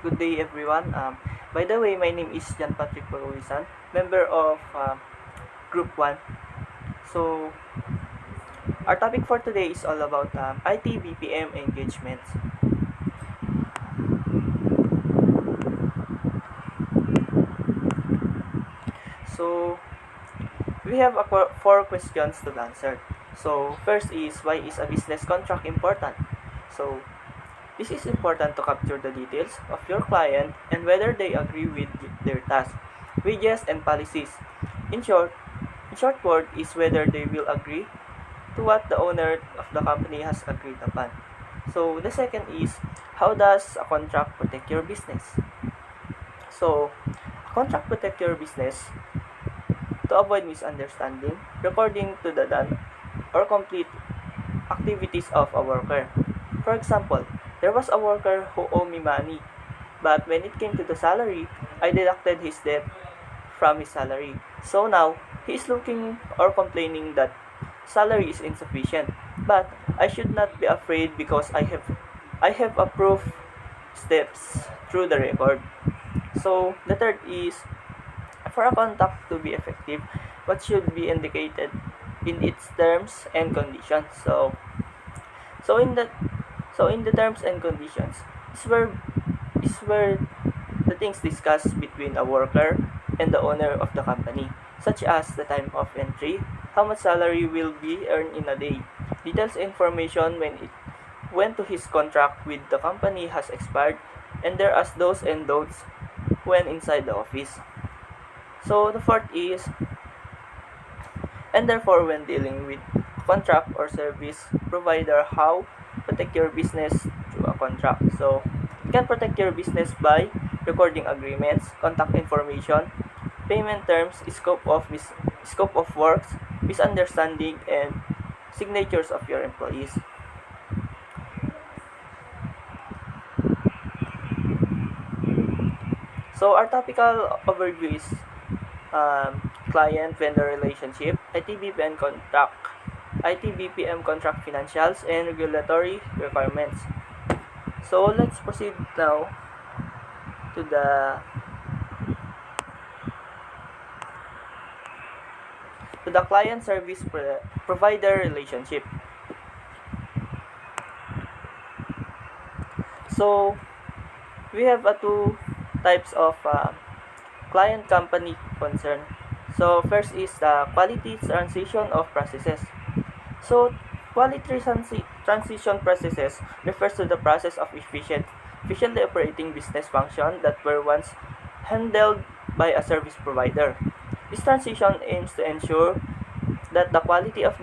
Good day, everyone. By the way, my name is Jan Patrick Paruisan, member of Group 1. So, our topic for today is all about IT BPM engagements. So, we have four questions to answer. So, first is, why is a business contract important? So, this is important to capture the details of your client and whether they agree with their task, wages, and policies. In short, in short word is whether they will agree to what the owner of the company has agreed upon. So the second is, how does a contract protect your business? So a contract protect your business to avoid misunderstanding, recording to the done or complete activities of a worker. For example, there was a worker who owed me money, but when it came to the salary, I deducted his debt from his salary. So now, he is looking or complaining that salary is insufficient. But I should not be afraid because I have approved steps through the record. So the third is, for a contract to be effective, what should be indicated in its terms and conditions. So in the so in the terms and conditions is where the things discussed between a worker and the owner of the company, such as the time of entry, how much salary will be earned in a day, details information when to his contract with the company has expired, and there are those and don'ts when inside the office. So the fourth is, and therefore when dealing with contract or service provider, how protect your business through a contract. So you can protect your business by recording agreements, contact information, payment terms, scope of works, misunderstanding, and signatures of your employees. So our topical overview is client-vendor relationship, IT BPM contract financials, and regulatory requirements. So let's proceed now to the client service provider relationship. So we have two types of client company concern. So first is the quality transition of processes. So quality transition processes refers to the process of efficiently operating business function that were once handled by a service provider. This transition aims to ensure that the quality of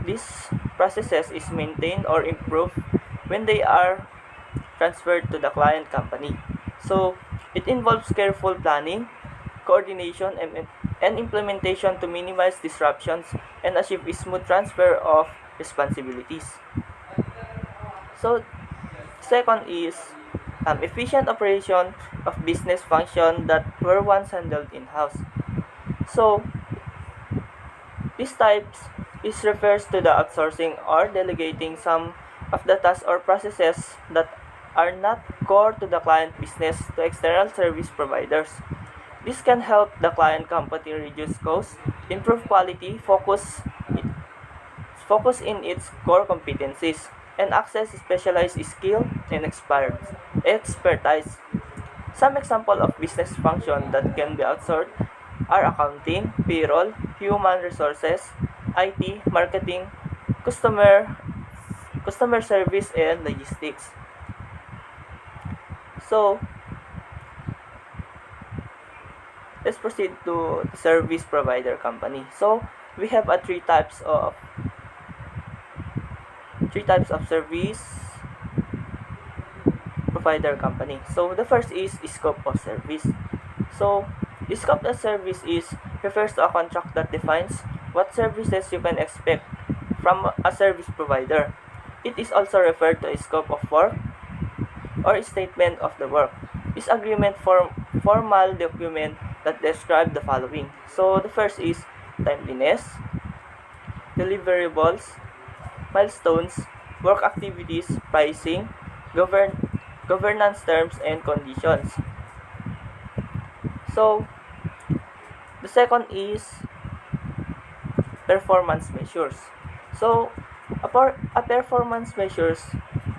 these processes is maintained or improved when they are transferred to the client company. So it involves careful planning, coordination, and implementation to minimize disruptions and achieve a smooth transfer of responsibilities. So second is efficient operation of business function that were once handled in-house. So these types is refers to the outsourcing or delegating some of the tasks or processes that are not core to the client business to external service providers. This can help the client company reduce costs, improve quality, focus in its core competencies, and access specialized skill and expertise. Some example of business function that can be outsourced are accounting, payroll, human resources, IT, marketing, customer customer service, and logistics. So let's proceed to the service provider company. So we have three types of service provider company. So the first is scope of service. So the scope of service refers to a contract that defines what services you can expect from a service provider. It is also referred to a scope of work or a statement of the work. This agreement formal document that describe the following. So the first is timeliness, deliverables, milestones, work activities, pricing, govern governance terms and conditions. So, the second is performance measures. So, a performance measures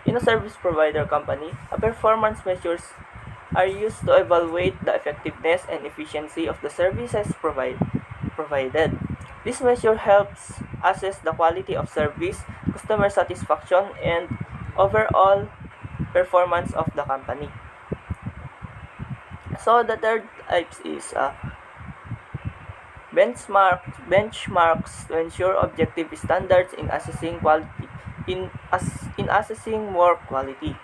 in a service provider company, a performance measures are used to evaluate the effectiveness and efficiency of the services provided. This measure helps assess the quality of service, customer satisfaction, and overall performance of the company. So the third types is benchmarks to ensure objective standards in assessing quality in assessing work quality.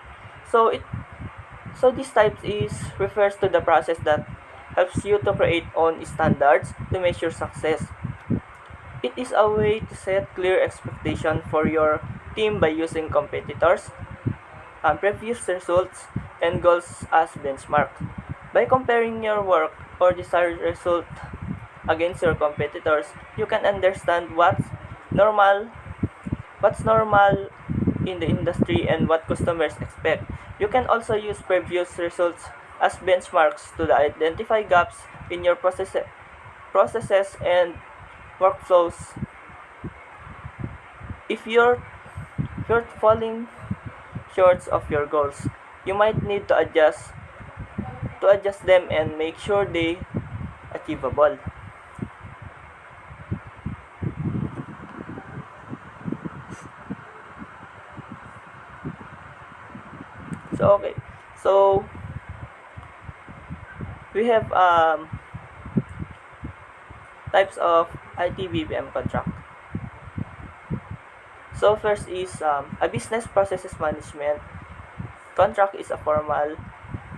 So this type is refers to the process that helps you to create own standards to measure success. It is a way to set clear expectation for your team by using competitors, previous results, and goals as benchmark. By comparing your work or desired result against your competitors, you can understand normal what's normal in the industry and what customers expect. You can also use previous results as benchmarks to identify gaps in your processes and workflows. If you're falling short of your goals, you might need to adjust them and make sure they achievable. So okay. So we have types of IT BPM contract. So first is a business processes management contract is a formal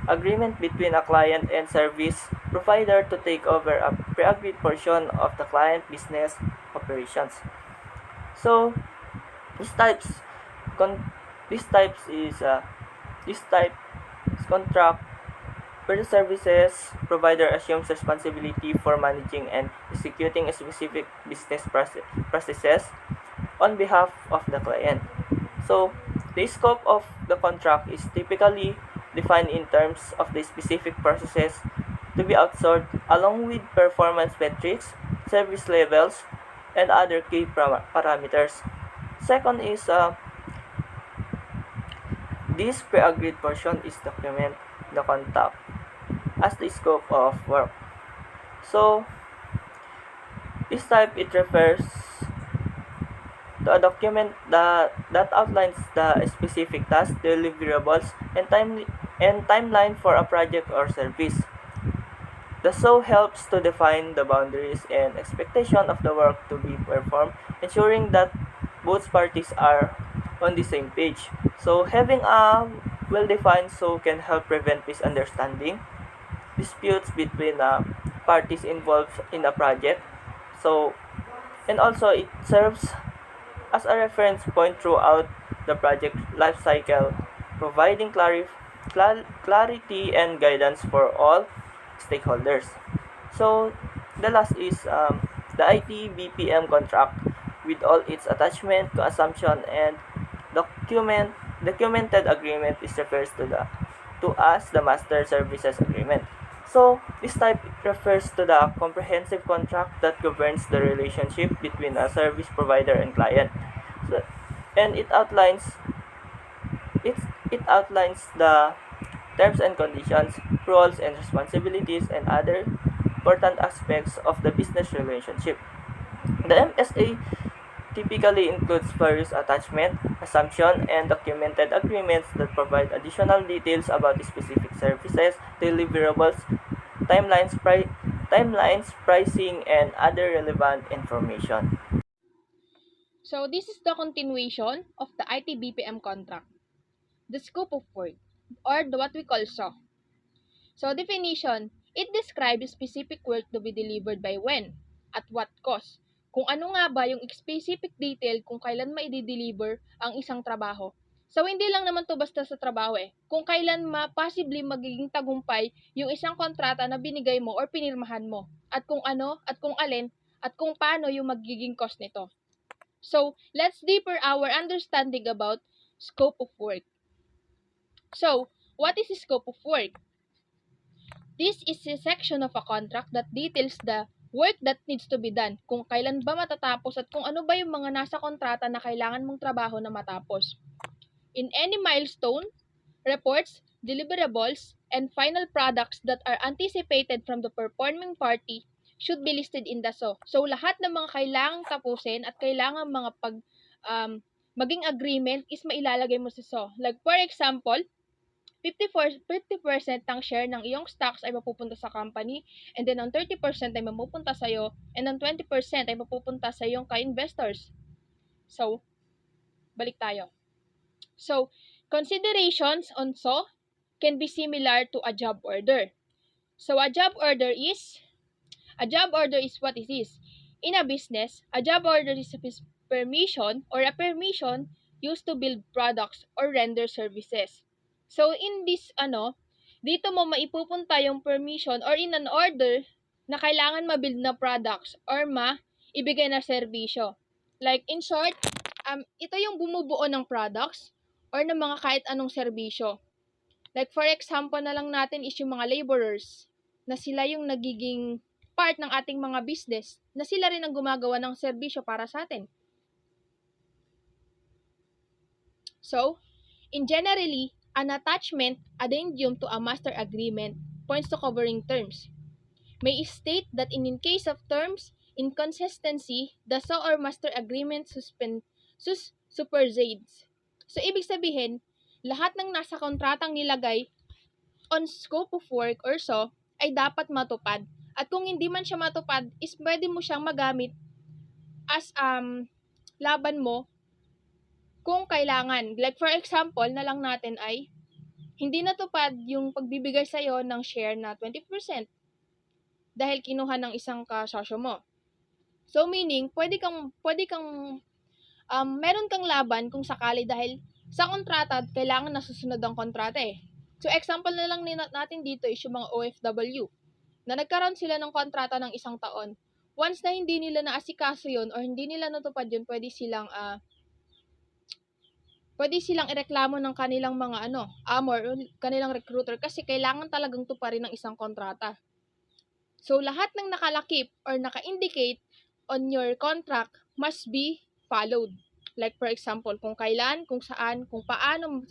agreement between a client and service provider to take over a pre-agreed portion of the client business operations. So this types con- this types is this type is contract where the services provider assumes responsibility for managing and executing a specific business processes on behalf of the client. So, the scope of the contract is typically defined in terms of the specific processes to be outsourced along with performance metrics, service levels, and other key parameters. Second is this pre-agreed portion is document the contract as the scope of work. So, this type it refers to a document that outlines the specific tasks, deliverables, and timeline for a project or service. The SO helps to define the boundaries and expectation of the work to be performed, ensuring that both parties are on the same page. So having a well-defined SO can help prevent misunderstanding, disputes between parties involved in a project. So and also it serves as a reference point throughout the project lifecycle, providing clarity and guidance for all stakeholders. So, the last is the IT BPM contract with all its attachment to assumption and documented agreement is refers to as the master services agreement. So, this type refers to the comprehensive contract that governs the relationship between a service provider and client. So, and it, it outlines the terms and conditions, roles and responsibilities, and other important aspects of the business relationship. The MSA typically includes various attachment, assumption, and documented agreements that provide additional details about specific services, deliverables, timelines, pricing, and other relevant information. So this is the continuation of the IT BPM contract, the scope of work, or what we call SO. So definition, it describes specific work to be delivered by when, at what cost. Kung ano nga ba yung specific detail kung kailan mai-deliver ang isang trabaho. So hindi lang naman to basta sa trabaho Kung kailan possibly magiging tagumpay yung isang kontrata na binigay mo or pinirmahan mo. At kung ano, at kung alin, at kung paano yung magiging cost nito. So let's deeper our understanding about scope of work. So, What is the scope of work? This is a section of a contract that details the work that needs to be done, kung kailan ba matatapos at kung ano ba yung mga nasa kontrata na kailangan mong trabaho na matapos. In any milestone, reports, deliverables, and final products that are anticipated from the performing party should be listed in the SO. So, lahat ng mga kailangang tapusin at kailangan mga maging agreement is mailalagay mo sa SO. Like, for example, 50% ng share ng iyong stocks ay mapupunta sa company, and then ang 30% ay mapupunta sa iyo, and ang 20% ay mapupunta sa iyong ka-investors. So, balik tayo. So, considerations on SO can be similar to a job order. So, a job order is what it is. In a business, a job order is a permission used to build products or render services. So, in this, dito mo maipupunta yung permission or in an order na kailangan ma-build na products or ibigay na serbisyo. Like, in short, ito yung bumubuo ng products or ng mga kahit anong serbisyo. Like, for example na lang natin is yung mga laborers, na sila yung nagiging part ng ating mga business, na sila rin ang gumagawa ng serbisyo para sa atin. So, in generally, an attachment, addendum to a master agreement, points to covering terms. May state that in case of terms inconsistency, the SO or master agreement supersedes. So, ibig sabihin, lahat ng nasa kontratang nilagay on scope of work or SO ay dapat matupad. At kung hindi man siya matupad, is pwede mo siyang magamit as laban mo kung kailangan. Like for example, na lang natin ay hindi natupad yung pagbibigay sa'yo ng share na 20% dahil kinuha ng isang kasosyo mo. So meaning, meron kang laban kung sakali dahil sa kontrata, kailangan nasusunod ang kontrata eh. So example na lang natin dito is yung mga OFW na nagkaroon sila ng kontrata ng 1 taon. Once na hindi nila naasikaso yun or hindi nila natupad yun, pwede silang ireklamo ng kanilang mga amor o kanilang recruiter kasi kailangan talagang tuparin ng isang kontrata. So lahat ng nakalakip or naka-indicate on your contract must be followed. Like for example, kung kailan, kung saan, kung paano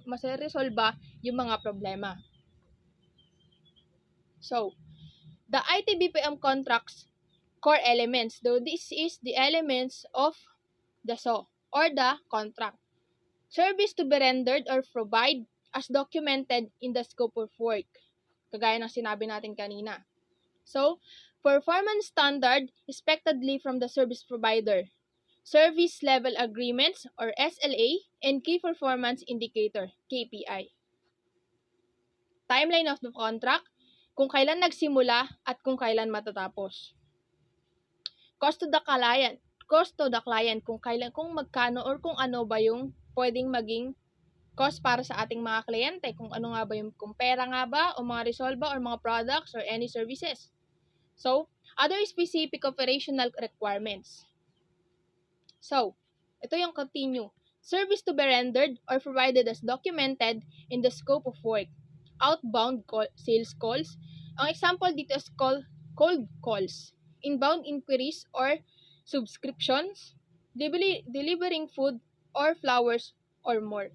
masaresolba yung mga problema. So, the IT-BPM contract's core elements, though this is the elements of the SO or the contract. Service to be rendered or provide as documented in the scope of work. Kagaya ng sinabi natin kanina. So, performance standard expectedly from the service provider. Service level agreements or SLA and key performance indicator, KPI. Timeline of the contract, kung kailan nagsimula at kung kailan matatapos. Cost to the client, kung magkano or kung ano ba yung pwedeng maging cost para sa ating mga kliyente, kung ano nga ba yung kung pera nga ba o mga resolva or mga products or any services. So, other specific operational requirements. So, ito yung continue. Service to be rendered or provided as documented in the scope of work. Outbound sales calls. Ang example dito is cold calls. Inbound inquiries or subscriptions. Delivering food or flowers or more.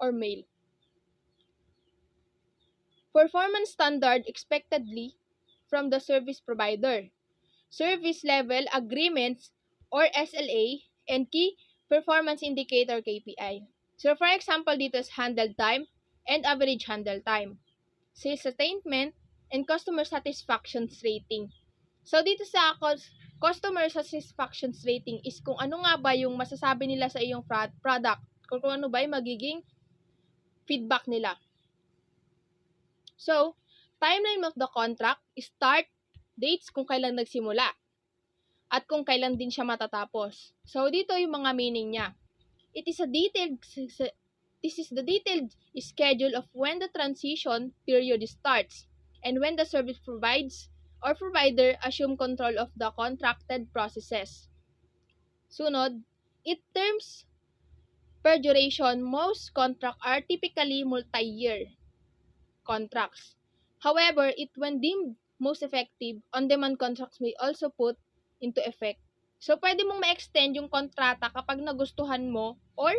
Or mail. Performance standard expectedly from the service provider. Service level agreements or SLA and key performance indicator KPI. So for example, dito is handle time and average handle time. Sales attainment and customer satisfaction rating. So dito sa customer satisfaction rating is kung ano nga ba yung masasabi nila sa iyong product, kung ano ba yung magiging feedback nila. So, timeline of the contract, start dates kung kailan nagsimula at kung kailan din siya matatapos. So, dito yung mga meaning niya. This is the detailed schedule of when the transition period starts and when the service provider assume control of the contracted processes. Sunod, it terms Per duration, most contracts are typically multi-year contracts. However, it when deemed most effective, on-demand contracts may also put into effect. So, pwede mong ma-extend yung kontrata kapag nagustuhan mo or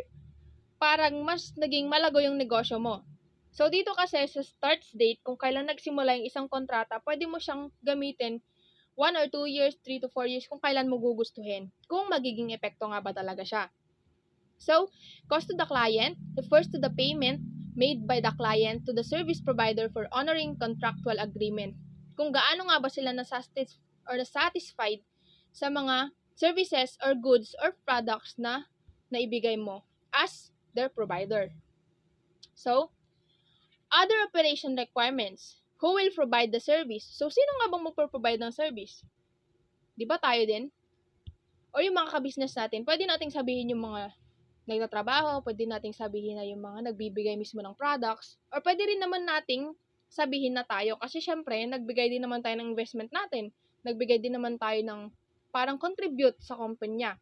parang mas naging malago yung negosyo mo. So, dito kasi sa start date, kung kailan nagsimula yung isang kontrata, pwede mo siyang gamitin 1 or 2 years, 3 to 4 years kung kailan mo gugustuhin. Kung magiging epekto nga ba talaga siya. So, cost to the client refers to the payment made by the client to the service provider for honoring contractual agreement. Kung gaano nga ba sila nasatisfied sa mga services or goods or products na naibigay mo as their provider. So, other operation requirements. Who will provide the service? So, sino nga bang magpo-provide ng service? Di ba tayo din? Or yung mga ka-business natin, pwede nating sabihin yung mga nagtatrabaho, pwede nating sabihin na yung mga nagbibigay mismo ng products, or pwede rin naman nating sabihin na tayo kasi syempre, nagbigay din naman tayo ng investment natin. Nagbigay din naman tayo ng parang contribute sa kumpanya.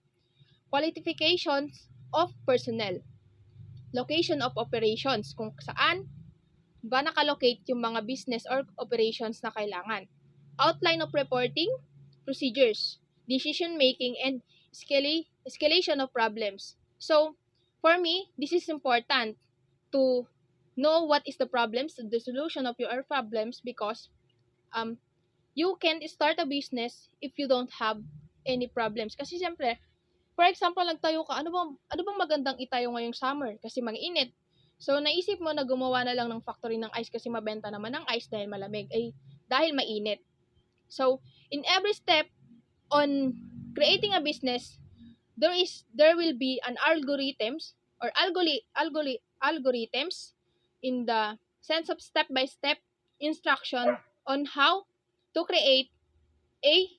Qualifications of personnel. Location of operations, kung saan ba nakalocate yung mga business or operations na kailangan. Outline of reporting, procedures, decision making, and escalation of problems. So, for me, this is important to know what is the problems, the solution of your problems, because you can start a business if you don't have any problems. Kasi siyempre, for example, nagtayo ka, ano bang magandang itayo ngayong summer? Kasi mag-init. So, naisip mo na gumawa na lang ng factory ng ice kasi mabenta naman ng ice dahil malamig, ay dahil mainit. So, in every step on creating a business, there will be an algorithms in the sense of step-by-step instruction on how to create a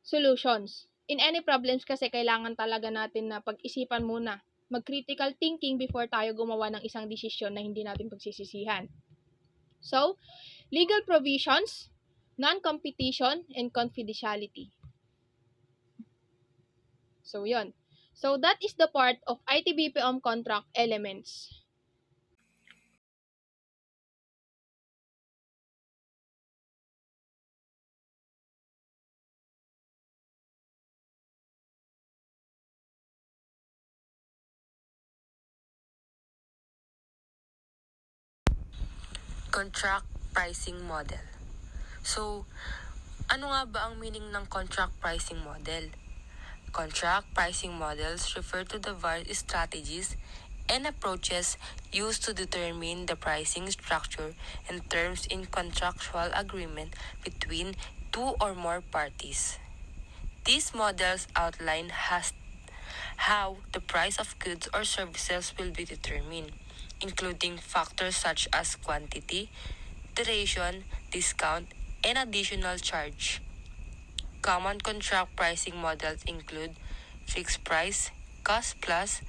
solutions. In any problems kasi kailangan talaga natin na pag-isipan muna, mag-critical thinking before tayo gumawa ng isang desisyon na hindi natin pagsisisihan. So, legal provisions, non-competition, and confidentiality. So, yon. So, that is the part of IT-BPM contract elements. Contract pricing model. So, ano nga ba ang meaning ng contract pricing model? Contract pricing models refer to the various strategies and approaches used to determine the pricing structure and terms in contractual agreement between two or more parties. These models outline how the price of goods or services will be determined, including factors such as quantity, duration, discount, and additional charge. Common contract pricing models include fixed price, cost plus,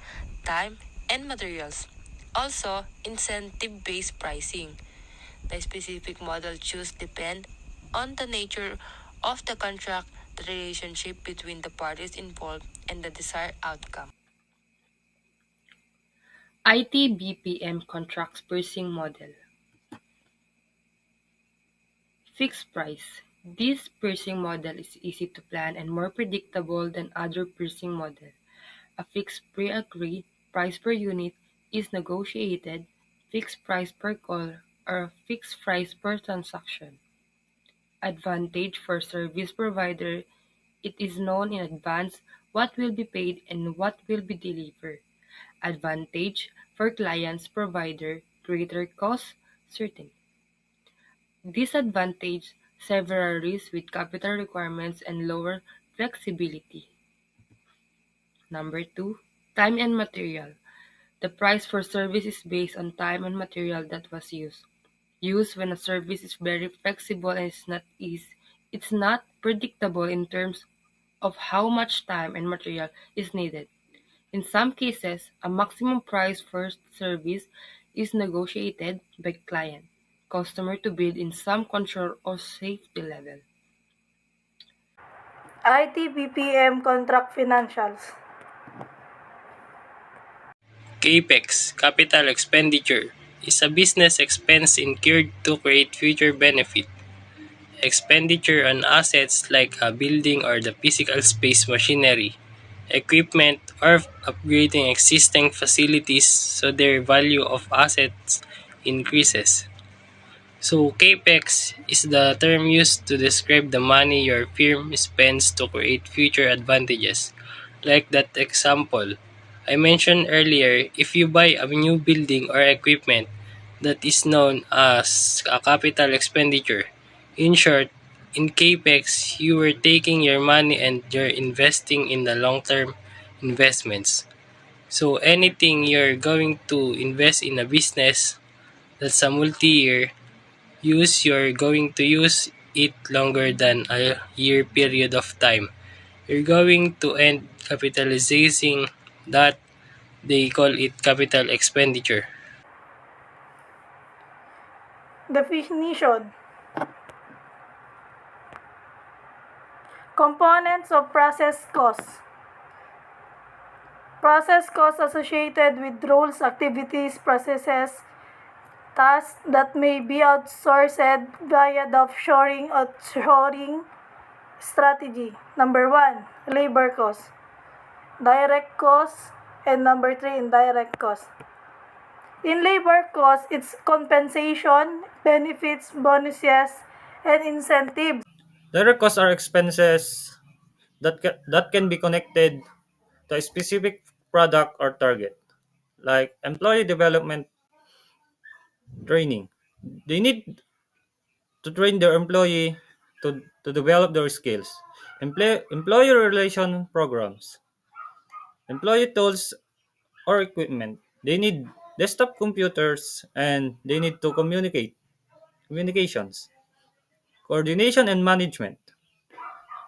time, and materials. Also, incentive-based pricing. The specific model choose depend on the nature of the contract, the relationship between the parties involved, and the desired outcome. IT-BPM contracts pricing model. Fixed price. This pricing model is easy to plan and more predictable than other pricing models. A fixed pre-agreed price per unit is negotiated, fixed price per call, or a fixed price per transaction. Advantage for service provider. It is known in advance what will be paid and what will be delivered. Advantage for clients provider. Greater cost certainty. Disadvantage: several risks with capital requirements and lower flexibility. Number 2. Time and material. The price for service is based on time and material that was used. Used when a service is very flexible and it's not predictable in terms of how much time and material is needed. In some cases, a maximum price for service is negotiated by client, customer to bid in some control or safety level. IT BPM contract financials. CAPEX, capital expenditure, is a business expense incurred to create future benefit. Expenditure on assets like a building or the physical space machinery, equipment, or upgrading existing facilities so their value of assets increases. So, CAPEX is the term used to describe the money your firm spends to create future advantages. Like that example I mentioned earlier, if you buy a new building or equipment, that is known as a capital expenditure. In short, in CAPEX, you are taking your money and you're investing in the long-term investments. So anything you're going to invest in a business that's a multi-year use, you're going to use it longer than a year period of time. You're going to end capitalizing that. They call it capital expenditure. Definition. Components of process costs. Process costs associated with roles, activities, processes, tasks that may be outsourced via the offshoring strategy. Number 1, labor costs, direct costs, and number 3, indirect costs. In labor costs, it's compensation, benefits, bonuses, and incentives. Direct costs are expenses that can be connected to a specific product or target, like employee development training. They need to train their employee to develop their skills. Employee relation programs, employee tools or equipment. They need desktop computers and they need to communications, coordination and management.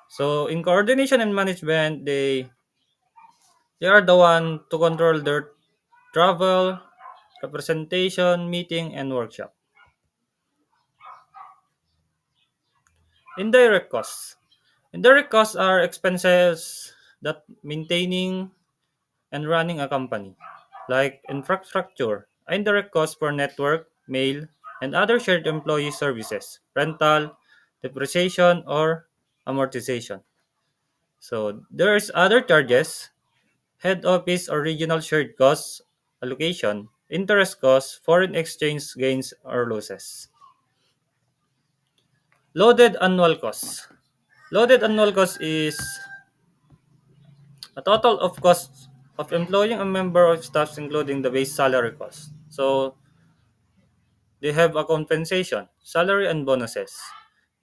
So in coordination and management, they are the one to control their travel, representation, meeting, and workshop. Indirect costs. Indirect costs are expenses that maintaining and running a company, like infrastructure, indirect costs for network, mail, and other shared employee services, rental, depreciation, or amortization. So there's other charges, head office or regional shared costs, allocation, interest costs, foreign exchange gains or losses. Loaded annual costs. Loaded annual cost is a total of costs of employing a member of staff including the base salary cost. So they have a compensation, salary and bonuses.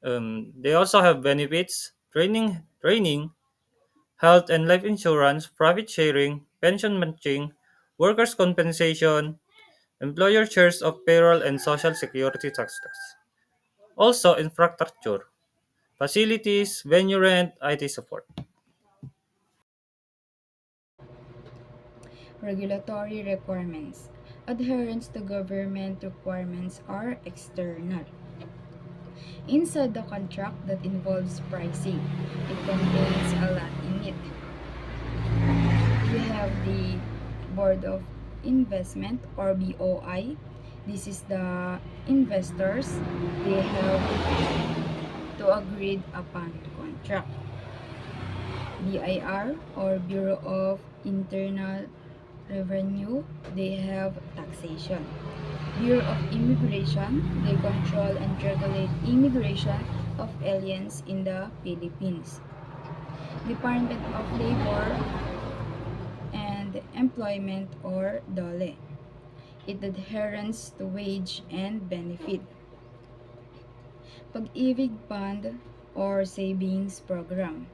They also have benefits, training, health and life insurance, profit sharing, pension matching, workers' compensation, employer shares of payroll and social security taxes. Also, infrastructure, facilities, venue rent, IT support. Regulatory requirements. Adherence to government requirements are external. Inside the contract that involves pricing, it contains a lot in it. We have the Board of Investment or BOI. This is the investors. They have to agreed upon contract. BIR or Bureau of Internal Revenue, they have taxation. Bureau of Immigration, they control and regulate immigration of aliens in the Philippines. Department of Labor and Employment or DOLE. It adherence to wage and benefit. Pag-ibig Fund or Savings Program.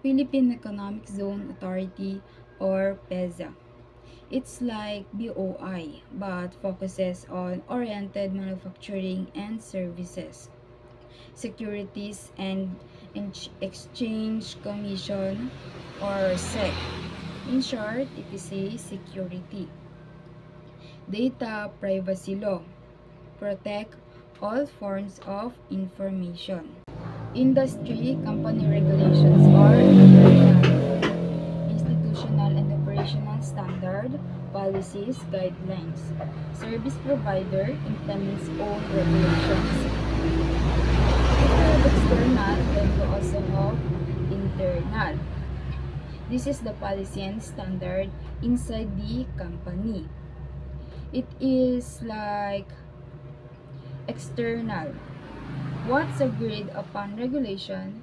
Philippine Economic Zone Authority or PEZA. It's like BOI but focuses on oriented manufacturing and services. Securities and Exchange Commission or SEC. In short, it is a security. Data Privacy Law. Protect all forms of information. Industry Company Regulations or internal, institutional and operational standards standard, policies, guidelines. Service provider implements own regulations. If you have external, then you also have internal. This is the policy and standard inside the company. It is like external. What's agreed upon regulation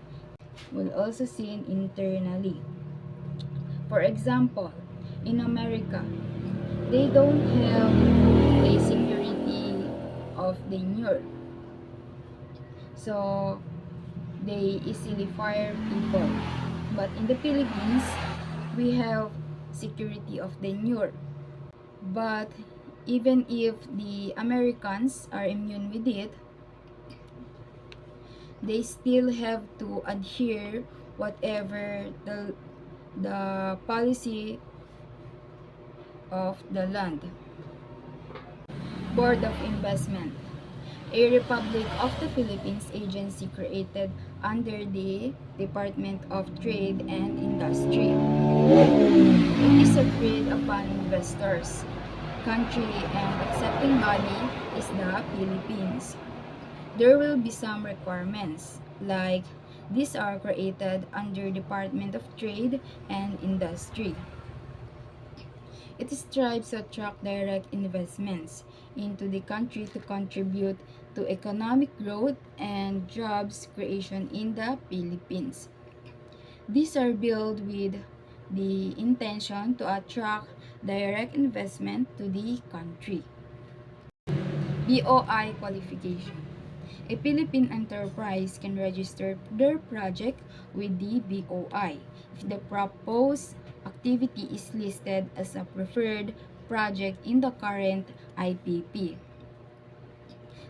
will also seen internally. For example, in America, they don't have a security of tenure. So they easily fire people. But in the Philippines, we have security of tenure. But even if the Americans are immune with it, they still have to adhere whatever the policy of the land. Board of Investment, a Republic of the Philippines agency created under the Department of Trade and Industry. It is agreed upon investors. Country and accepting body is the Philippines. There will be some requirements, like these are created under Department of Trade and Industry. It strives to attract direct investments into the country to contribute to economic growth and jobs creation in the Philippines. These are built with the intention to attract direct investment to the country. BOI qualification. A Philippine enterprise can register their project with the BOI if the proposed activity is listed as a preferred project in the current IPP.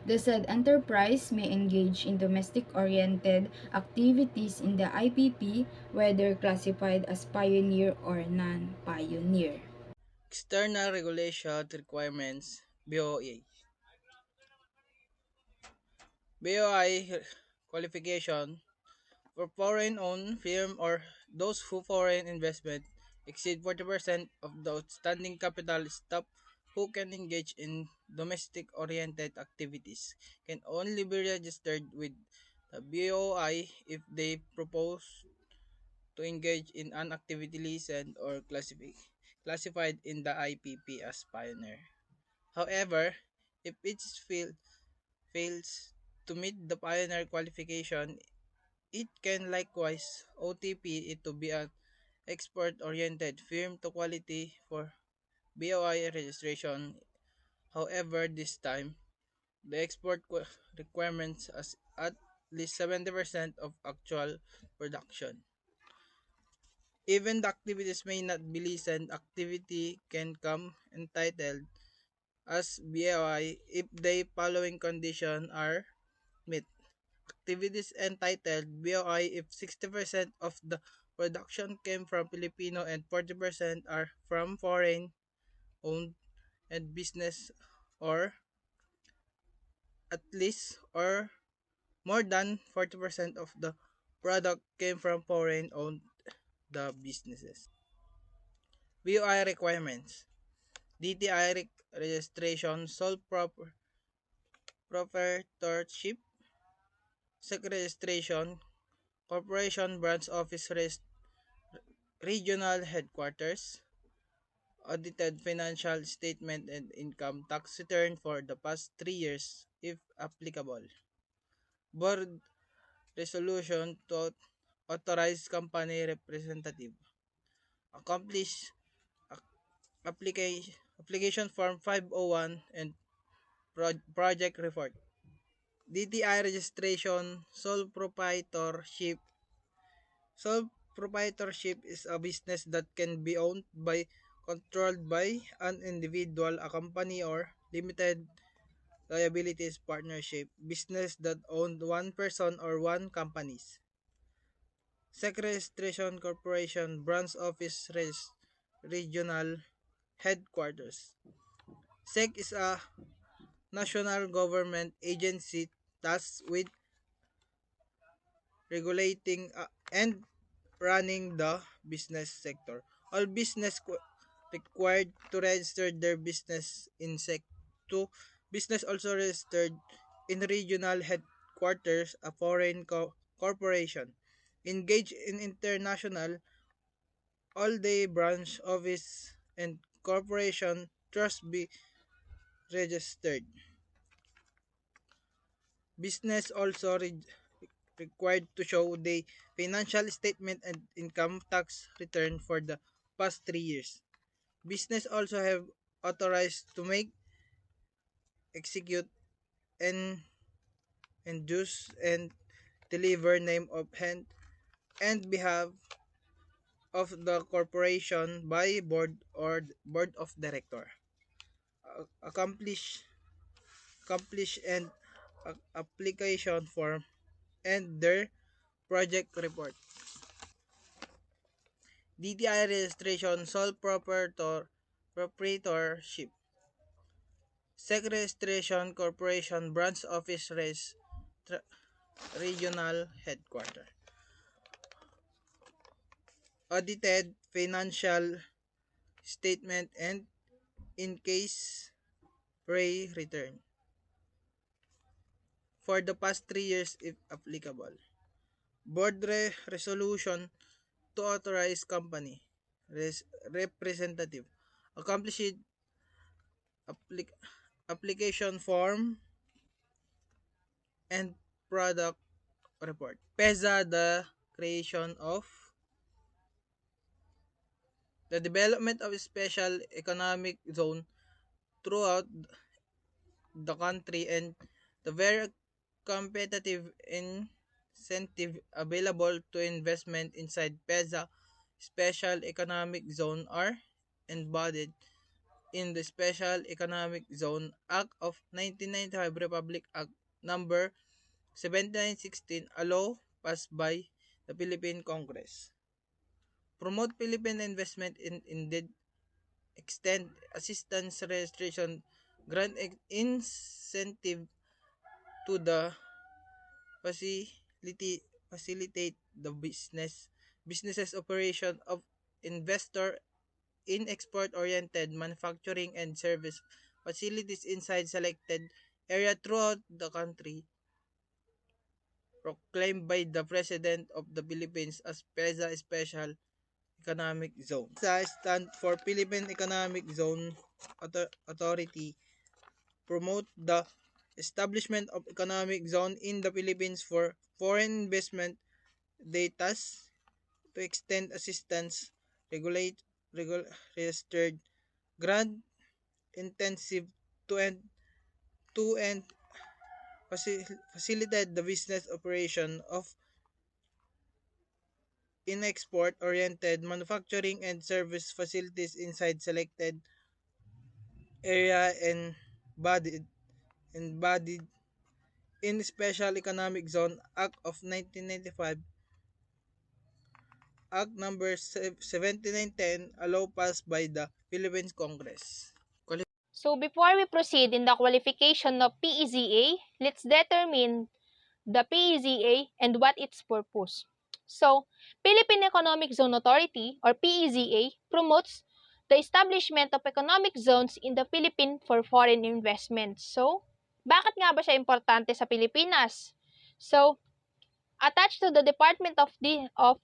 The said enterprise may engage in domestic-oriented activities in the IPP, whether classified as pioneer or non-pioneer. External Regulation Requirements BOA. BOI qualification for foreign-owned firm or those who foreign investment exceed 40% of the outstanding capital stock who can engage in domestic-oriented activities can only be registered with the BOI if they propose to engage in an activity licensed or classified in the IPP as pioneer. However, if fails to meet the pioneer qualification, it can likewise OTP it to be an export-oriented firm to quality for BOI registration. However, this time, the requirements as at least 70% of actual production. Even the activities may not be licensed, activity can come entitled as BOI if the following conditions are met. Activities entitled BOI if 60% of the production came from Filipino and 40% are from foreign owned and business, or at least or more than 40% of the product came from foreign owned the businesses. BOI requirements. DTI registration, sole proprietorship, SEC registration, corporation branch office regional headquarters, audited financial statement and income tax return for the past 3 years if applicable. Board resolution to authorize company representative. Accomplish application form 501 and project report. DTI registration, sole proprietorship is a business that can be owned by controlled by an individual, a company, or limited liabilities partnership, business that owned one person or one companies. SEC registration, corporation, branch office, regional headquarters. SEC is a national government agency tasked with regulating and running the business sector. All business required to register their business in SEC. 2. Business also registered in regional headquarters, a foreign corporation. Engage in international all-day branch office and corporation trust be registered. Business also required to show the financial statement and income tax return for the past 3 years. Business also have authorized to make, execute, and induce and deliver name of hand and behalf of the corporation by board or board of director. Accomplish and application form and their project report. DTI registration, sole proprietorship. SEC registration, corporation, branch office, regional headquarter. Audited financial statement and in case pay return for the past 3 years if applicable. Board resolution to authorize company representative. Accomplished applic- application form and product report. PEZA, the creation of the development of a special economic zone throughout the country and the very competitive incentive available to investment inside PEZA special economic zone are embodied in the Special Economic Zone Act of 1995 Republic Act number 7916 a law passed by the Philippine Congress. Promote Philippine investment in indeed extend assistance registration grant incentive to the facilitate the businesses operation of investor in export-oriented manufacturing and service facilities inside selected area throughout the country proclaimed by the President of the Philippines as PEZA Special Economic Zone. PEZA stand for Philippine Economic Zone Authority, promote the establishment of economic zone in the Philippines for foreign investment data to extend assistance, registered grant intensive to and facilitate the business operation of in export oriented manufacturing and service facilities inside selected area and embodied in Special Economic Zone Act of 1995 Act number 7910 a law passed by the Philippines Congress. So before we proceed in the qualification of PEZA, let's determine the PEZA and what its purpose. So, Philippine Economic Zone Authority or PEZA promotes the establishment of economic zones in the Philippines for foreign investments. So, bakit nga ba siya importante sa Pilipinas? So, attached to the Department of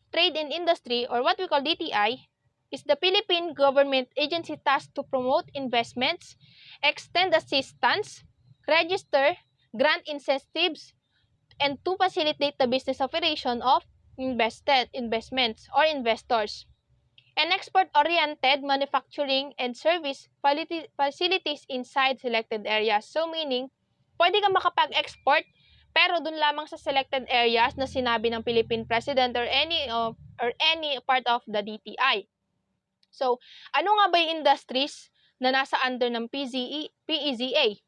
Trade and Industry or what we call DTI is the Philippine government agency tasked to promote investments, extend assistance, register, grant incentives, and to facilitate the business operation of investments or investors. And export-oriented manufacturing and service facilities inside selected areas. So meaning, pwede kang makapag-export pero dun lamang sa selected areas na sinabi ng Philippine President or any part of the DTI. So, ano nga ba yung industries na nasa under ng PEZA?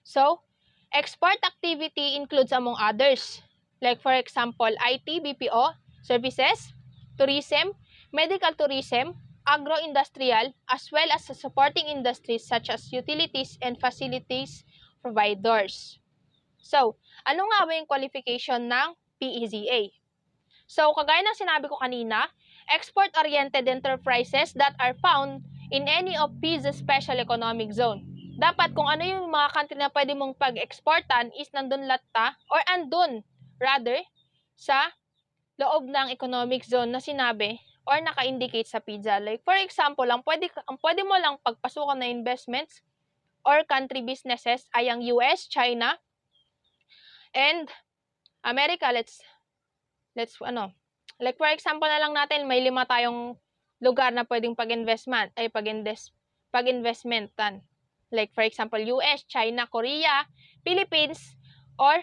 So, export activity includes among others, like for example, IT, BPO, services, tourism, medical tourism, agro-industrial, as well as supporting industries such as utilities and facilities providers. So, ano nga ba yung qualification ng PEZA? So, kagaya ng sinabi ko kanina, export-oriented enterprises that are found in any of PISA's special economic zone. Dapat kung ano yung mga country na pwede mong pag-exportan is nandun latta or andun rather sa loob ng economic zone na sinabi or naka-indicate sa PISA. Like for example, ang pwede mo lang pagpasukan na investments or country businesses ay ang US, China, and America. Let's like for example na lang natin, may 5 tayong lugar na pwedeng pag-investmentan. Like for example, US, China, Korea, Philippines, or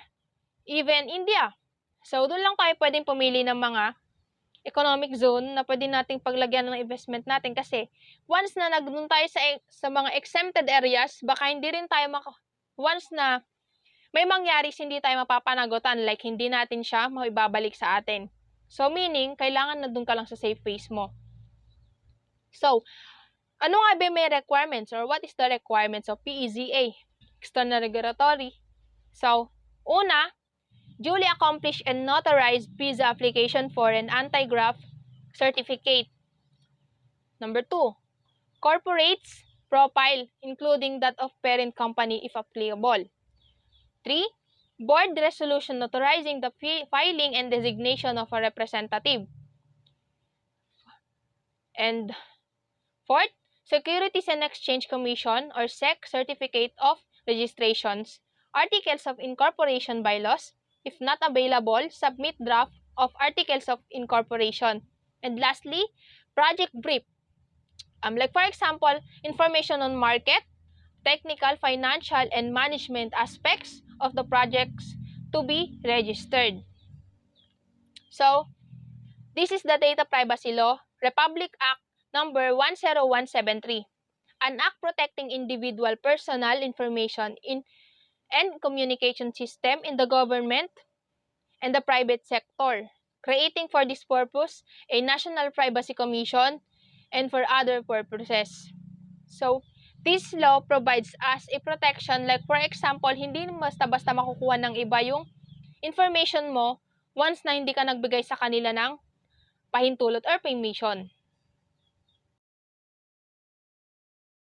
even India. So, doon lang tayo pwedeng pumili ng mga economic zone na pwede nating paglagyan ng investment natin kasi once na nagdoon tayo sa mga exempted areas, baka hindi rin tayo once na may mangyari, hindi tayo mapapanagutan, like hindi natin siya maibabalik sa atin. So, meaning, kailangan na doon ka lang sa safe phase mo. So, ano nga ba may requirements or what is the requirements of PEZA? External regulatory. So, una, duly accomplished and notarized PISA application for an anti-graft certificate. Number 2, corporates profile, including that of parent company if applicable. 3, board resolution authorizing the filing and designation of a representative. And 4th, Securities and Exchange Commission or SEC certificate of registrations, articles of incorporation bylaws. If not available, submit draft of articles of incorporation. And lastly, project brief. Like for example, information on market, technical, financial, and management aspects of the projects to be registered. So, this is the Data Privacy Law, Republic Act number 10173, an act protecting individual personal information and communication system in the government and the private sector, creating for this purpose a National Privacy Commission and for other purposes. So, this law provides us a protection, like for example, hindi basta-basta makukuha ng iba yung information mo once na hindi ka nagbigay sa kanila ng pahintulot or permission.